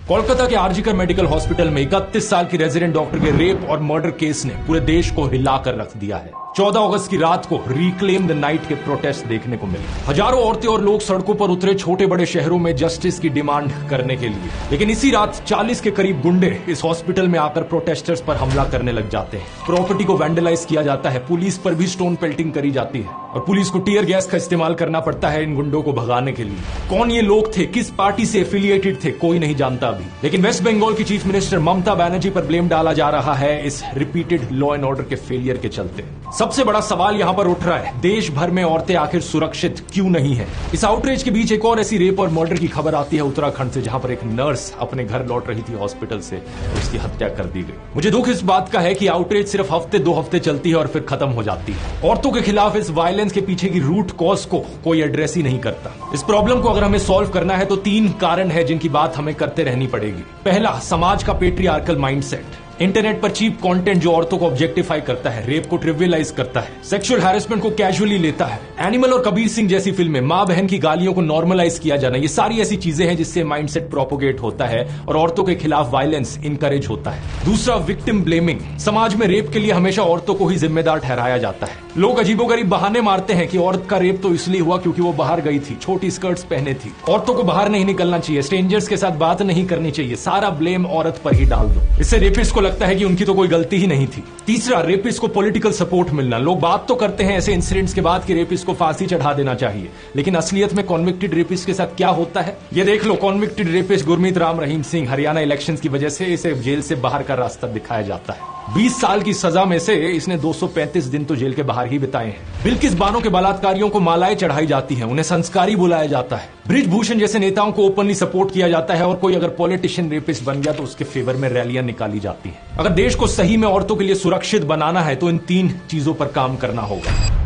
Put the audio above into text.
कोलकाता के RG Kar medical hospital में 31 साल की रेजिडेंट डॉक्टर के रेप और मर्डर केस ने पूरे देश को हिलाकर रख दिया है। 14 अगस्त की रात को रिक्लेम द नाइट के प्रोटेस्ट देखने को मिले। हजारों औरतें और लोग सड़कों पर उतरे छोटे बड़े शहरों में जस्टिस की डिमांड करने के लिए। लेकिन इसी रात 40 के करीब गुंडे इस हॉस्पिटल में आकर प्रोटेस्टर्स पर हमला करने लग जाते हैं। प्रॉपर्टी को वैंडलाइज किया जाता है, पुलिस पर भी स्टोन पेल्टिंग करी जाती है और पुलिस को टीयर गैस का इस्तेमाल करना पड़ता है इन गुंडों को भगाने के लिए। कौन ये लोग थे, किस पार्टी से एफिलिएटेड थे, कोई नहीं जानता अभी। लेकिन वेस्ट बंगाल की चीफ मिनिस्टर ममता बनर्जी पर ब्लेम डाला जा रहा है इस रिपीटेड लॉ एंड ऑर्डर के फेलियर के चलते। सबसे बड़ा सवाल यहां पर उठ रहा है, देश भर में औरतें आखिर सुरक्षित क्यों नहीं है। इस आउटरीच के बीच एक और ऐसी रेप और मर्डर की खबर आती है उत्तराखंड से, जहां पर एक नर्स अपने घर लौट रही थी हॉस्पिटल से, उसकी हत्या कर दी गई। मुझे दुख इस बात का है कि आउटरीच सिर्फ हफ्ते 2 हफ्ते चलती है और फिर खत्म हो जाती है। औरतों के खिलाफ इस वायलेंस के पीछे की रूट कॉज को कोई एड्रेस ही नहीं करता। इस प्रॉब्लम को अगर हमें सॉल्व करना है तो 3 कारण है जिनकी बात हमें करते रहनी पड़ेगी। पहला, समाज का पेट्रियार्कल माइंडसेट। इंटरनेट पर चीप कंटेंट जो औरतों को ऑब्जेक्टिफाई करता है, रेप को ट्रिवियलाइज करता है, सेक्सुअल हैरेसमेंट को कैजुअली लेता है। एनिमल और कबीर सिंह जैसी फिल्में, मां बहन की गालियों को नॉर्मलाइज किया जाना, ये सारी ऐसी चीजें हैं जिससे माइंडसेट प्रोपोगेट होता है और औरतों के खिलाफ वायलेंस इनकरेज होता है। दूसरा, विक्टिम ब्लेमिंग। समाज में रेप के लिए हमेशा औरतों को ही जिम्मेदार ठहराया जाता है। लोग अजीबोगरीब बहाने मारते हैं कि औरत का रेप तो इसलिए हुआ क्योंकि वो बाहर गई थी, छोटी स्कर्ट्स पहने थी, औरतों को बाहर नहीं निकलना चाहिए, स्ट्रेंजर्स के साथ बात नहीं करनी चाहिए, सारा ब्लेम औरत पर ही डाल दो। इससे रेपिस्ट को लगता है कि उनकी तो कोई गलती ही नहीं थी। तीसरा, रेपिस्ट को पॉलिटिकल सपोर्ट मिलना। लोग बात तो करते हैं ऐसे इंसिडेंट्स के बाद कि रेपिस्ट को फांसी चढ़ा देना चाहिए, लेकिन असलियत में कॉन्विक्टेड रेपिस्ट के साथ क्या होता है ये देख लो। Convicted rapist Gurmeet Ram Rahim Singh, Haryana elections की वजह से इसे जेल से बाहर का रास्ता दिखाया जाता है। 20 साल की सजा में से इसने 235 दिन तो जेल के बाहर ही बिताए हैं। बिल्किस बानो के बलात्कारियों को मालाएं चढ़ाई जाती हैं, उन्हें संस्कारी बुलाया जाता है। बृजभूषण जैसे नेताओं को ओपनली सपोर्ट किया जाता है और कोई अगर पॉलिटिशियन रेपिस्ट बन गया तो उसके फेवर में रैलियां निकाली जाती हैं। अगर देश को सही में औरतों के लिए सुरक्षित बनाना है तो इन 3 चीजों पर काम करना होगा।